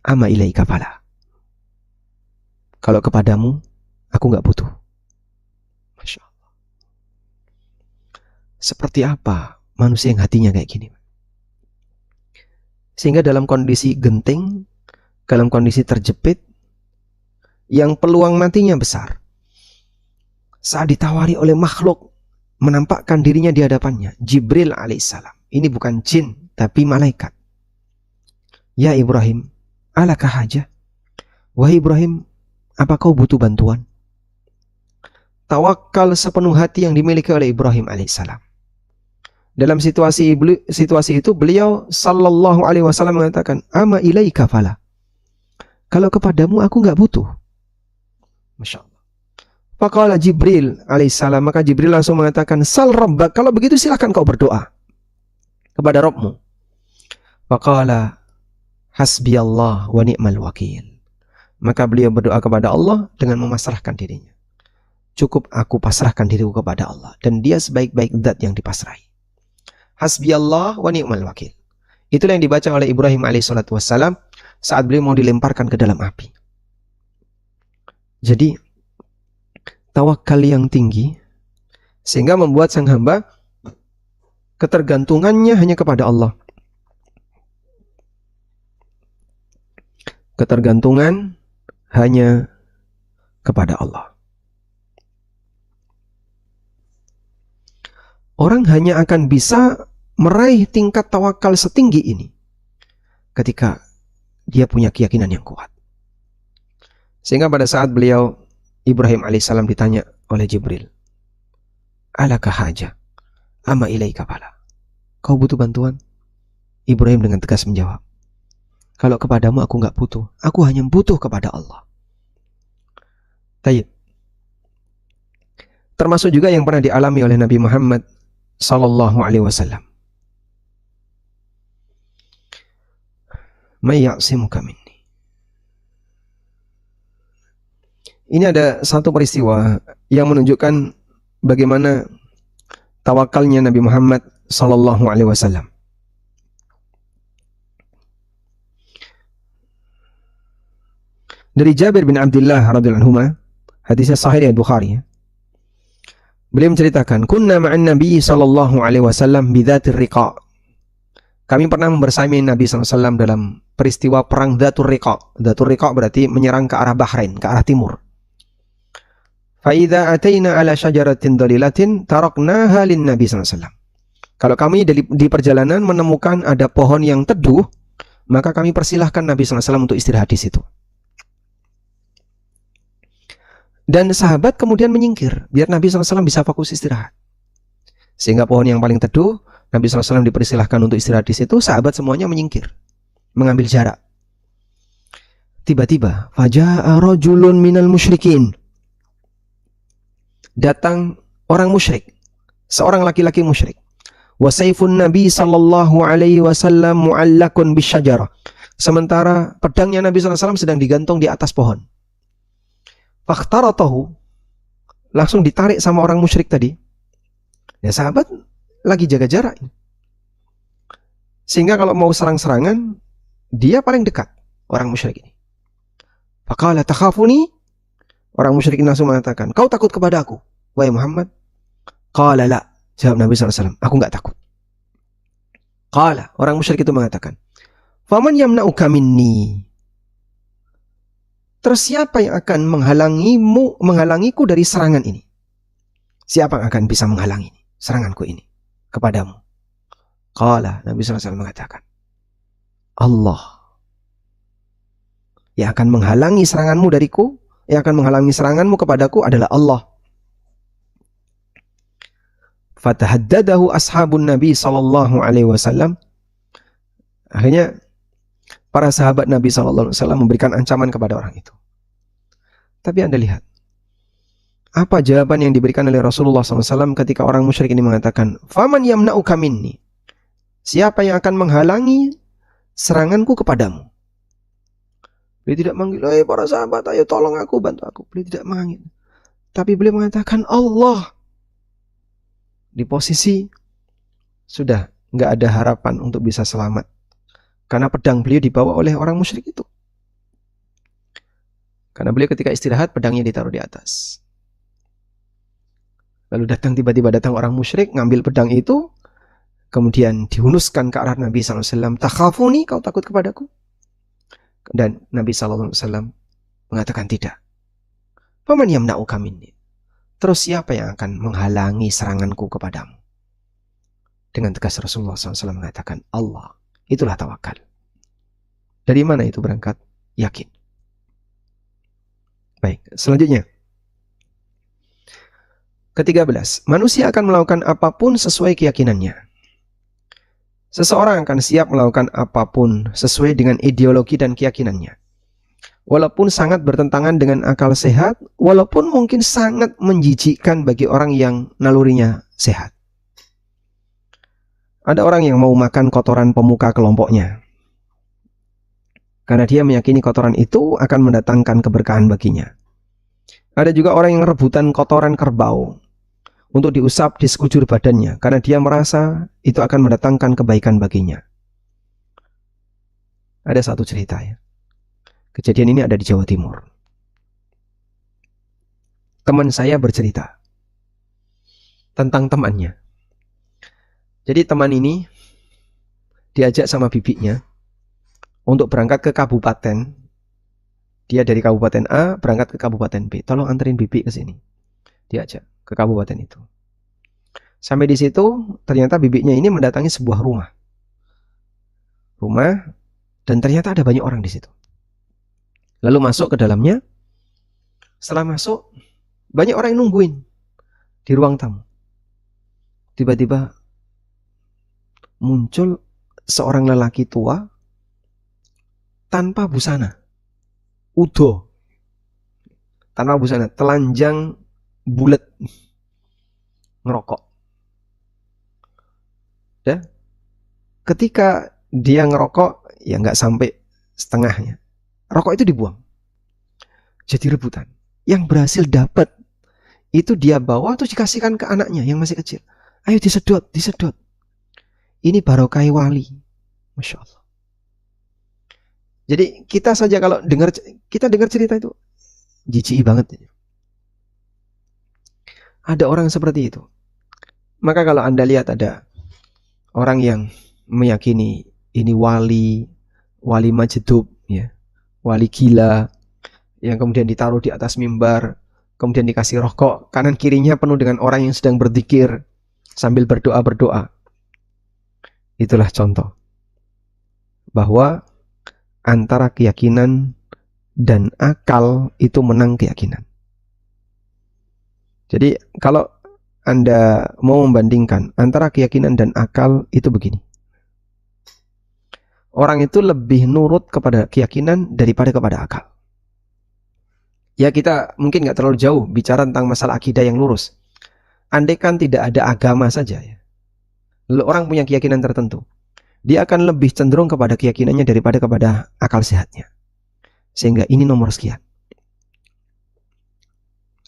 A: Ama ilaika fala. Kalau kepadamu, aku nggak butuh. Masya Allah. Seperti apa manusia yang hatinya kayak gini? Sehingga dalam kondisi genting, dalam kondisi terjepit, yang peluang matinya besar, saat ditawari oleh makhluk menampakkan dirinya di hadapannya, Jibril alaihissalam. Ini bukan jin, tapi malaikat. Ya Ibrahim, alaka haja. Wahai Ibrahim, apa kau butuh bantuan? Tawakal sepenuh hati yang dimiliki oleh Ibrahim alaihissalam. Dalam situasi itu beliau sallallahu alaihi wasallam mengatakan, Ama ilaika fala. Kalau kepadamu aku nggak butuh. Masya Allah. Faqala Jibril alaihissalam, maka Jibril langsung mengatakan, Sal rabbak, kalau begitu silahkan kau berdoa kepada Rabbmu. Faqala hasbiyallah wa ni'mal wakil. Maka beliau berdoa kepada Allah dengan memasrahkan dirinya. Cukup aku pasrahkan diriku kepada Allah, dan dia sebaik-baik zat yang dipasrahi. Hasbiyallah wa ni'mal wakil. Itulah yang dibaca oleh Ibrahim alaihissalatu wassalam saat beliau mau dilemparkan ke dalam api. Jadi tawakal yang tinggi sehingga membuat sang hamba ketergantungannya hanya kepada Allah. Ketergantungan hanya kepada Allah. Orang hanya akan bisa meraih tingkat tawakal setinggi ini ketika dia punya keyakinan yang kuat. Sehingga pada saat beliau Ibrahim alaihissalam ditanya oleh Jibril, Alaka haja, ama ilaika fala. Kau butuh bantuan? Ibrahim dengan tegas menjawab, kalau kepadamu aku nggak butuh, aku hanya butuh kepada Allah. Tayyib. Termasuk juga yang pernah dialami oleh Nabi Muhammad sallallahu alaihi wasallam. May ya'simuka minni. Ini ada satu peristiwa yang menunjukkan bagaimana tawakalnya Nabi Muhammad sallallahu alaihi wasallam. Dari Jabir bin Abdullah radhiyallahu anhu, hadisnya sahih riwayat Bukhari. Beliau menceritakan, "Kunna ma'an Nabi sallallahu alaihi wasallam bi dzatir riqa." Kami pernah bersama Nabi sallallahu alaihi wasallam dalam peristiwa perang Dzatur Riqa. Dzatur Riqa berarti menyerang ke arah Bahrain, ke arah timur. Fa idza ataina ala syajaratin dhalilatin taraknaha lin Nabi sallallahu alaihi wasallam. Kalau kami di perjalanan menemukan ada pohon yang teduh, maka kami persilahkan Nabi sallallahu alaihi wasallam untuk istirahat di situ. Dan sahabat kemudian menyingkir, biar Nabi SAW bisa fokus istirahat. Sehingga pohon yang paling teduh, Nabi SAW dipersilahkan untuk istirahat di situ, sahabat semuanya menyingkir, mengambil jarak. Tiba-tiba, faja'a rajulun minal musyrikin. Datang orang musyrik, seorang laki-laki musyrik. Wa sayfun Nabi sallallahu alaihi wasallam mu'allakun bisyajarah. Sementara pedangnya Nabi SAW sedang digantung di atas pohon. Fakhtaratahu, langsung ditarik sama orang musyrik tadi. Ya, sahabat lagi jaga jarak. Sehingga kalau mau serang-serangan, dia paling dekat, orang musyrik ini. Faqala takhafuni? Orang musyrik ini langsung mengatakan, "Kau takut kepada aku, wahai Muhammad?" Qala la, jawab Nabi SAW, "Aku enggak takut." Qala, orang musyrik itu mengatakan, "Faman yamna'uka minni?" Terus siapa yang akan menghalangiku dari serangan ini? Siapa yang akan bisa menghalangi seranganku ini kepadamu? Qala, Nabi SAW mengatakan, Allah. Yang akan menghalangi seranganmu dariku, yang akan menghalangi seranganmu kepadaku adalah Allah. Fatahaddadahu ashabun Nabi sallallahu alaihi wasallam. Akhirnya para sahabat Nabi sallallahu alaihi wasallam memberikan ancaman kepada orang itu. Tapi Anda lihat, apa jawaban yang diberikan oleh Rasulullah SAW ketika orang musyrik ini mengatakan, "Faman yamna'uka minni?" Siapa yang akan menghalangi seranganku kepadamu? Beliau tidak manggil, "Hei para sahabat, ayo tolong aku, bantu aku." Beliau tidak manggil. Tapi beliau mengatakan, Allah. Di posisi sudah nggak ada harapan untuk bisa selamat. Karena pedang beliau dibawa oleh orang musyrik itu. Karena beliau ketika istirahat, pedangnya ditaruh di atas. Lalu tiba-tiba datang orang musyrik, ngambil pedang itu, kemudian dihunuskan ke arah Nabi SAW. "Takhafuni, kau takut kepadaku?" Dan Nabi SAW mengatakan tidak. "Faman yamna'uka minni?" Terus siapa yang akan menghalangi seranganku kepadamu? Dengan tegas Rasulullah SAW mengatakan, Allah. Itulah tawakal. Dari mana itu berangkat? Yakin. Baik, selanjutnya. Ke-13, manusia akan melakukan apapun sesuai keyakinannya. Seseorang akan siap melakukan apapun sesuai dengan ideologi dan keyakinannya. Walaupun sangat bertentangan dengan akal sehat, walaupun mungkin sangat menjijikkan bagi orang yang nalurinya sehat. Ada orang yang mau makan kotoran pemuka kelompoknya. Karena dia meyakini kotoran itu akan mendatangkan keberkahan baginya. Ada juga orang yang rebutan kotoran kerbau untuk diusap di sekujur badannya. Karena dia merasa itu akan mendatangkan kebaikan baginya. Ada satu cerita ya. Kejadian ini ada di Jawa Timur. Teman saya bercerita tentang temannya. Jadi teman ini diajak sama bibinya untuk berangkat ke kabupaten. Dia dari kabupaten A berangkat ke kabupaten B. Tolong anterin bibi ke sini. Diajak ke kabupaten itu. Sampai di situ ternyata bibinya ini mendatangi sebuah rumah. Dan ternyata ada banyak orang di situ. Lalu masuk ke dalamnya. Setelah masuk, banyak orang yang nungguin di ruang tamu. Tiba-tiba muncul seorang lelaki tua tanpa busana. Udo. Tanpa busana, telanjang bulat. Ngerokok. Ya. Ketika dia ngerokok, ya nggak sampai setengahnya. Rokok itu dibuang. Jadi rebutan. Yang berhasil dapat itu dia bawa terus dikasihkan ke anaknya yang masih kecil. Ayo disedot, disedot. Ini barokah wali. Masya Allah. Jadi kita saja kalau dengar cerita itu jijik banget. Ada orang seperti itu. Maka kalau Anda lihat ada orang yang meyakini ini wali majdub, ya, wali gila, yang kemudian ditaruh di atas mimbar, kemudian dikasih rokok, kanan kirinya penuh dengan orang yang sedang berzikir sambil berdoa. Itulah contoh bahwa antara keyakinan dan akal itu menang keyakinan. Jadi kalau Anda mau membandingkan antara keyakinan dan akal itu begini. Orang itu lebih nurut kepada keyakinan daripada kepada akal. Ya kita mungkin nggak terlalu jauh bicara tentang masalah akidah yang lurus. Andaikan tidak ada agama saja ya. Lalu orang punya keyakinan tertentu. Dia akan lebih cenderung kepada keyakinannya daripada kepada akal sehatnya. Sehingga ini nomor sekian.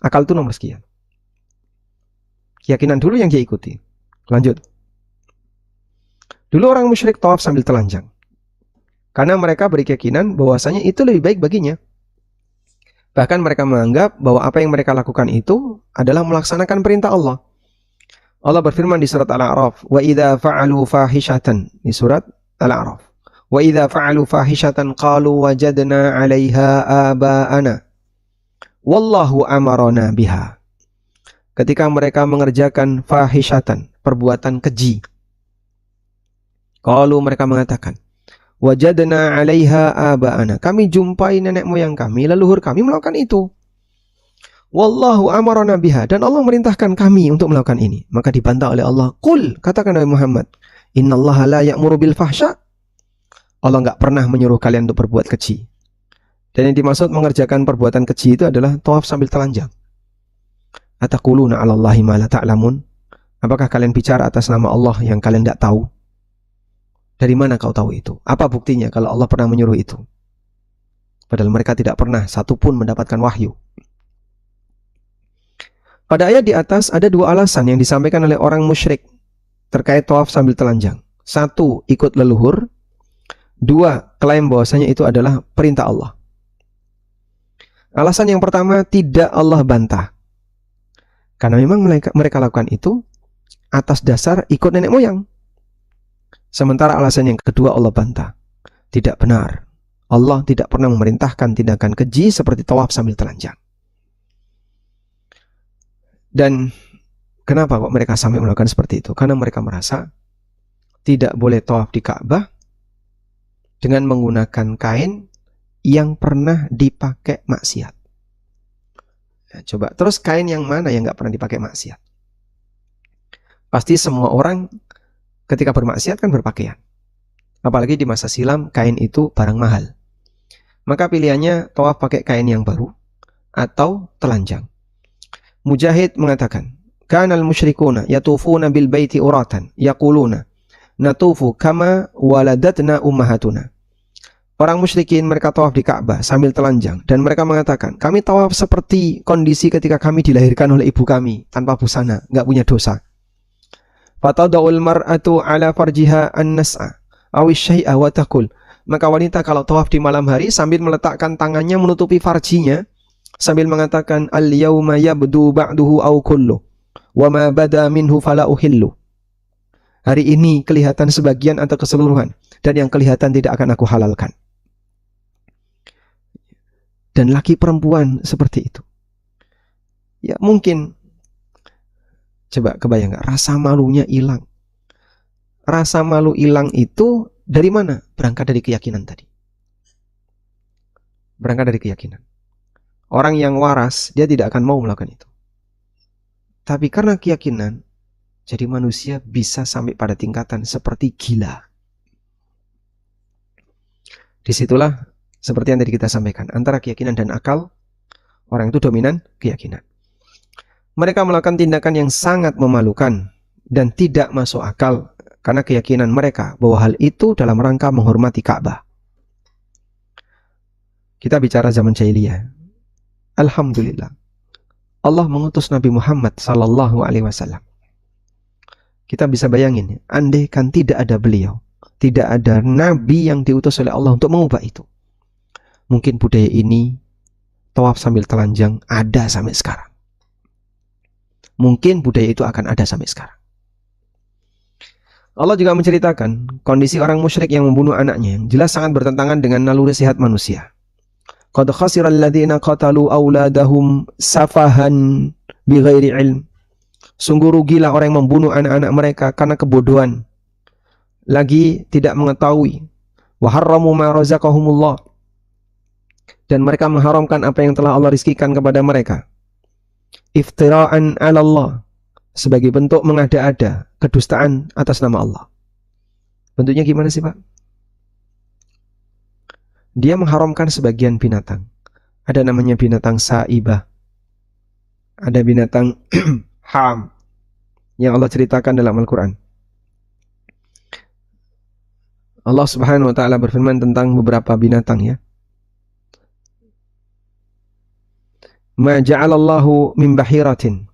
A: Akal itu nomor sekian. Keyakinan dulu yang dia ikuti. Lanjut. Dulu orang musyrik tawaf sambil telanjang. Karena mereka berkeyakinan bahwasanya itu lebih baik baginya. Bahkan mereka menganggap bahwa apa yang mereka lakukan itu adalah melaksanakan perintah Allah. Allah berfirman di surat Al-A'raf, "Wa idza fa'alu fahishatan", di surat Al-A'raf. "Wa idza fa'alu fahishatan qalu wajadna 'alaiha aba'ana. Wallahu amarana biha." Ketika mereka mengerjakan fahishatan, perbuatan keji, qalu, mereka mengatakan, wajadna 'alaiha aba'ana, kami jumpai nenek moyang kami, leluhur kami melakukan itu. Wallahu amarana biha, dan Allah merintahkan kami untuk melakukan ini. Maka dibantah oleh Allah. Qul, katakan Nabi Muhammad, innallaha la ya'muru bil fahsya. Allah enggak pernah menyuruh kalian untuk berbuat keji. Dan yang dimaksud mengerjakan perbuatan keji itu adalah tawaf sambil telanjang. Ataquluna 'alallahi ma la ta'lamun? Apakah kalian bicara atas nama Allah yang kalian tidak tahu? Dari mana kau tahu itu? Apa buktinya kalau Allah pernah menyuruh itu? Padahal mereka tidak pernah satupun mendapatkan wahyu. Pada ayat di atas ada dua alasan yang disampaikan oleh orang musyrik terkait tawaf sambil telanjang. Satu, ikut leluhur. Dua, klaim bahwasanya itu adalah perintah Allah. Alasan yang pertama, tidak Allah bantah. Karena memang mereka lakukan itu atas dasar ikut nenek moyang. Sementara alasan yang kedua Allah bantah. Tidak benar. Allah tidak pernah memerintahkan tindakan keji seperti tawaf sambil telanjang. Dan kenapa kok mereka sampai melakukan seperti itu? Karena mereka merasa tidak boleh tawaf di Ka'bah dengan menggunakan kain yang pernah dipakai maksiat. Ya, coba, terus kain yang mana yang nggak pernah dipakai maksiat? Pasti semua orang ketika bermaksiat kan berpakaian. Apalagi di masa silam kain itu barang mahal. Maka pilihannya tawaf pakai kain yang baru atau telanjang. Mujahid mengatakan, "Kanal musyrikuna yatufuna bil baiti uratan, yaquluna natufu kama waladatna ummahatuna." Orang musyrikin mereka tawaf di Ka'bah sambil telanjang dan mereka mengatakan, kami tawaf seperti kondisi ketika kami dilahirkan oleh ibu kami, tanpa busana, enggak punya dosa. Fatada'ul mar'atu ala farjiha an-nas'a aw syai'a wa taqul. Maka wanita kalau tawaf di malam hari sambil meletakkan tangannya menutupi farjinya sambil mengatakan al-yauma yabdu ba'duhu aw kullu wa ma bada minhu fala uhillu. Hari ini kelihatan sebagian atau keseluruhan dan yang kelihatan tidak akan aku halalkan. Dan laki perempuan seperti itu. Ya mungkin coba kebayang gak? Rasa malunya hilang. Rasa malu hilang itu dari mana? Berangkat dari keyakinan tadi. Berangkat dari keyakinan. Orang yang waras, dia tidak akan mau melakukan itu. Tapi karena keyakinan, jadi manusia bisa sampai pada tingkatan seperti gila. Disitulah, seperti yang tadi kita sampaikan, antara keyakinan dan akal, orang itu dominan keyakinan. Mereka melakukan tindakan yang sangat memalukan dan tidak masuk akal karena keyakinan mereka bahwa hal itu dalam rangka menghormati Ka'bah. Kita bicara zaman jahiliyah. Alhamdulillah, Allah mengutus Nabi Muhammad sallallahu alaihi wasallam. Kita bisa bayangin, andai kan tidak ada beliau, tidak ada nabi yang diutus oleh Allah untuk mengubah itu, mungkin budaya ini, tawaf sambil telanjang, ada sampai sekarang. Mungkin budaya itu akan ada sampai sekarang. Allah juga menceritakan kondisi orang musyrik yang membunuh anaknya, yang jelas sangat bertentangan dengan naluri sehat manusia. Qad khasira alladziina qatalu auladahum safahan bighairi ilm. Sungguh rugilah orang yang membunuh anak-anak mereka karena kebodohan, lagi tidak mengetahui. Wa harramu ma razaqahumullah. Dan mereka mengharamkan apa yang telah Allah rizkikan kepada mereka. Iftira'an 'ala Allah, sebagai bentuk mengada-ada, kedustaan atas nama Allah. Bentuknya gimana sih, Pak? Dia mengharamkan sebagian binatang. Ada namanya binatang sa'ibah, ada binatang ham yang Allah ceritakan dalam Al-Quran. Allah Subhanahu wa ta'ala berfirman tentang beberapa binatang, ya. Ma ja'alallahu min bahiratin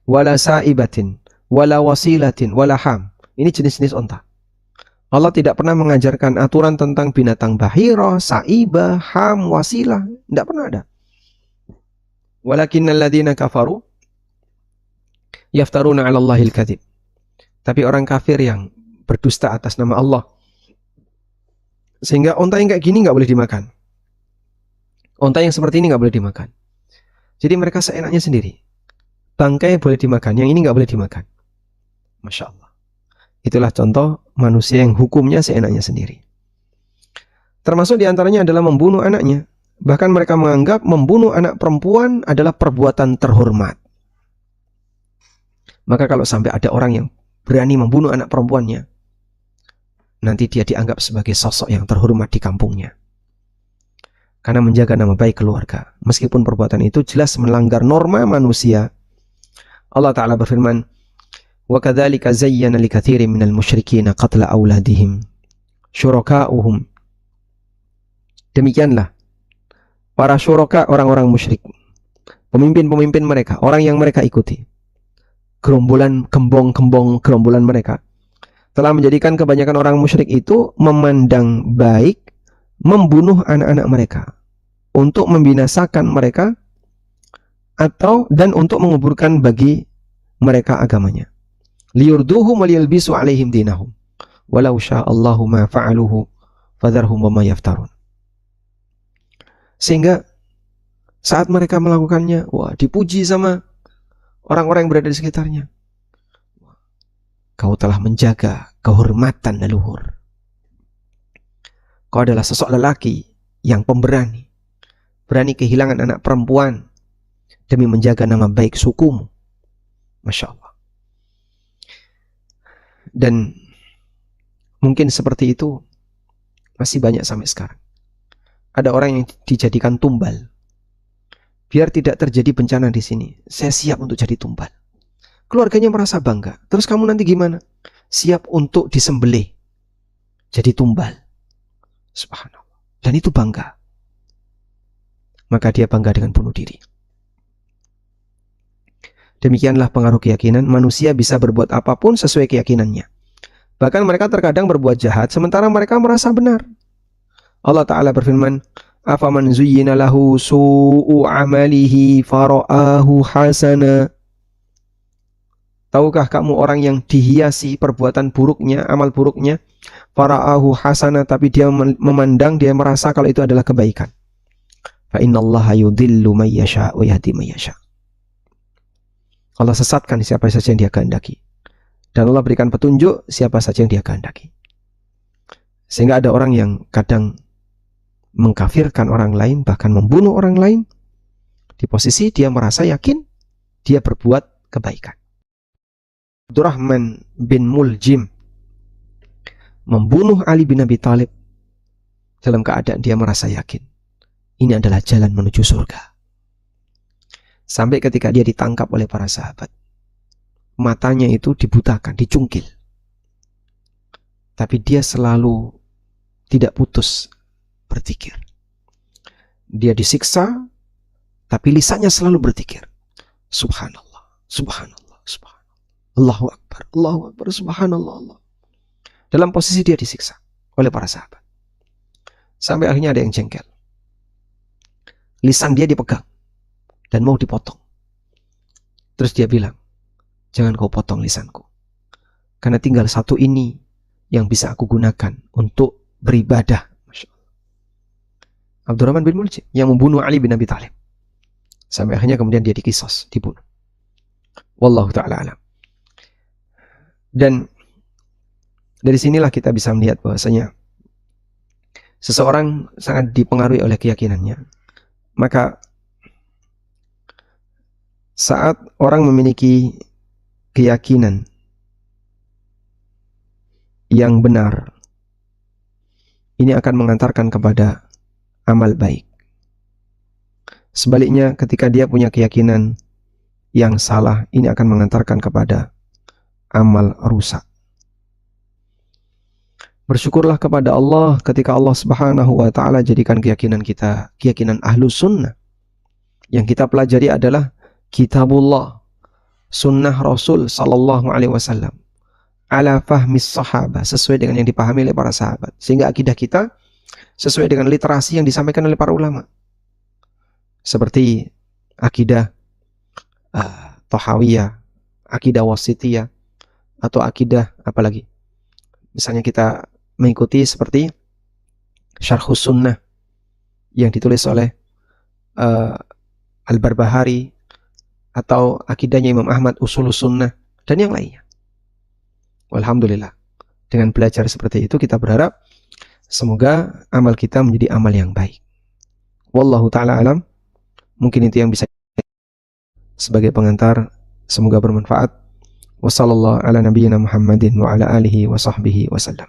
A: wala sa'ibatin wala wasilatin wala ham. Ini jenis-jenis onta. Allah tidak pernah mengajarkan aturan tentang binatang bahira, sa'ibah, ham, wasilah. Tidak pernah ada. Walakinnal ladzina kafaru yaftaruna 'ala Allahil kadzib. Tapi orang kafir yang berdusta atas nama Allah, sehingga onta yang kayak gini nggak boleh dimakan. Onta yang seperti ini nggak boleh dimakan. Jadi mereka seenaknya sendiri. Bangkai boleh dimakan, yang ini nggak boleh dimakan. Masya Allah. Itulah contoh manusia yang hukumnya seenaknya sendiri. Termasuk diantaranya adalah membunuh anaknya. Bahkan mereka menganggap membunuh anak perempuan adalah perbuatan terhormat. Maka kalau sampai ada orang yang berani membunuh anak perempuannya, nanti dia dianggap sebagai sosok yang terhormat di kampungnya. Karena menjaga nama baik keluarga. Meskipun perbuatan itu jelas melanggar norma manusia. Allah Ta'ala berfirman, وَكَذَلِكَ زَيَّنَ لِكَثِيرٍ مِنَ الْمُشْرِكِينَ قَتْلَ أَوْلَادِهِمْ شُرَكَاؤُهُمْ. Demikianlah para syuraka, orang-orang musyrik, pemimpin-pemimpin mereka, orang yang mereka ikuti, gerombolan gembong-gembong gerombolan mereka, telah menjadikan kebanyakan orang musyrik itu memandang baik membunuh anak-anak mereka untuk membinasakan mereka atau dan untuk menguburkan bagi mereka agamanya. Liyurduhum waliyalbisu alaihim dinahum walau sya'allahu ma fa'aluhu fadharhum wa ma yaftarun. Sehingga saat mereka melakukannya, wah, dipuji sama orang-orang yang berada di sekitarnya. Kau telah menjaga kehormatan leluhur. Kau adalah sosok lelaki yang pemberani, berani kehilangan anak perempuan demi menjaga nama baik sukumu. Masya Allah. Dan mungkin seperti itu masih banyak sampai sekarang. Ada orang yang dijadikan tumbal. Biar tidak terjadi bencana di sini, saya siap untuk jadi tumbal. Keluarganya merasa bangga. Terus kamu nanti gimana? Siap untuk disembelih, jadi tumbal. Subhanallah. Dan itu bangga. Maka dia bangga dengan bunuh diri. Demikianlah pengaruh keyakinan. Manusia bisa berbuat apapun sesuai keyakinannya. Bahkan mereka terkadang berbuat jahat sementara mereka merasa benar. Allah Ta'ala berfirman, afaman zuyyina lahu su'u amalihi fara'ahu hasana. Tahukah kamu orang yang dihiasi perbuatan buruknya, amal buruknya, fara'ahu hasana, tapi dia memandang, dia merasa kalau itu adalah kebaikan. Fa innallaha yudhillu may yasha' wa yahdi may yasha'. Allah sesatkan siapa saja yang dia kehendaki, dan Allah berikan petunjuk siapa saja yang dia kehendaki. Sehingga ada orang yang kadang mengkafirkan orang lain, bahkan membunuh orang lain, di posisi dia merasa yakin dia berbuat kebaikan. Abdurrahman bin Muljim membunuh Ali bin Abi Thalib dalam keadaan dia merasa yakin ini adalah jalan menuju surga. Sampai ketika dia ditangkap oleh para sahabat, matanya itu dibutakan, dicungkil. tapi dia selalu tidak putus berzikir. Dia disiksa, tapi lisannya selalu berzikir. Subhanallah, subhanallah, subhanallah. Allahu Akbar, Allahu Akbar, subhanallah, Allah. Dalam posisi dia disiksa oleh para sahabat. Sampai akhirnya ada yang jengkel. Lisan dia dipegang dan mau dipotong. Terus dia bilang, jangan kau potong lisanku, karena tinggal satu ini yang bisa aku gunakan untuk beribadah. Masya Allah. Abdurrahman bin Muljim yang membunuh Ali bin Abi Thalib. Sampai akhirnya kemudian dia dikisos, dibunuh. Wallahu ta'ala alam. Dan dari sinilah kita bisa melihat bahwasanya seseorang sangat dipengaruhi oleh keyakinannya. Maka saat orang memiliki keyakinan yang benar, ini akan mengantarkan kepada amal baik. Sebaliknya, ketika dia punya keyakinan yang salah, ini akan mengantarkan kepada amal rusak. Bersyukurlah kepada Allah ketika Allah Subhanahu wa ta'ala jadikan keyakinan kita keyakinan ahlus sunnah. Yang kita pelajari adalah kitabullah, sunnah Rasul sallallahu alaihi wasallam, ala fahmis sahabah, sesuai dengan yang dipahami oleh para sahabat, sehingga akidah kita sesuai dengan literasi yang disampaikan oleh para ulama, seperti akidah Tahawiyah, akidah Wasitiyah, atau akidah apalagi, misalnya kita mengikuti seperti Syarhus Sunnah yang ditulis oleh Al-Barbahari, atau akidahnya Imam Ahmad Ushulus Sunnah, dan yang lainnya. Alhamdulillah, dengan belajar seperti itu kita berharap semoga amal kita menjadi amal yang baik. Wallahu ta'ala alam. Mungkin itu yang bisa sebagai pengantar, semoga bermanfaat. Wassallallahu ala nabiyyina Muhammadin wa ala alihi wa sahbihi wasallam.